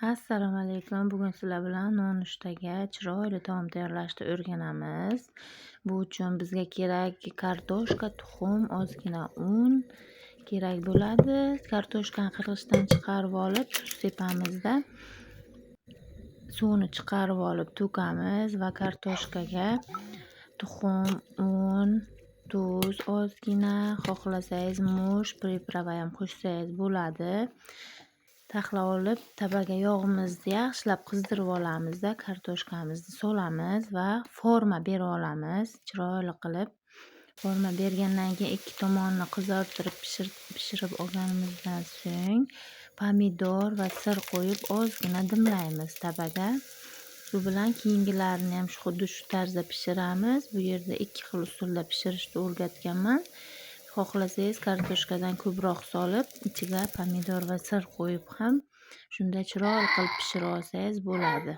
Assalomu alaykum. Bugun sizlar bilan nonushtaga chiroyli taom tayyorlashni o'rganamiz. Bu uchun bizga kerak kartoshka, tuxum, ozgina un kerak bo'ladi. Kartoshkani qirg'ichdan chiqarib olib, tuz sepamizda. Suvini chiqarib olib to'kamiz va kartoshkaga tuxum, un, tuz ozgina, xohlasangiz murch, priprava ham qo'shsangiz bo'ladi. Taxlab olib, tabaga yog'imizni yaxshilab qizdirib olamizda, kartoshkamizni solamiz va forma berib olamiz. Chiroyli qilib forma bergandan keyin ikki tomonini qizartirib pishirib olganimizdan so'ng pomidor va sir qo'yib ozgina dimlaymiz tabaga. Shu bilan keyingilarini ham xuddi shu tarzda pishiramiz. Bu yerda ikki xil usulda pishirishni o'rgatganman. Xohlasangiz kartoshkadan ko'proq solib, ichiga pomidor va sir qo'yib ham shunday chiroyli qilib pishirib olsangiz bo'ladi.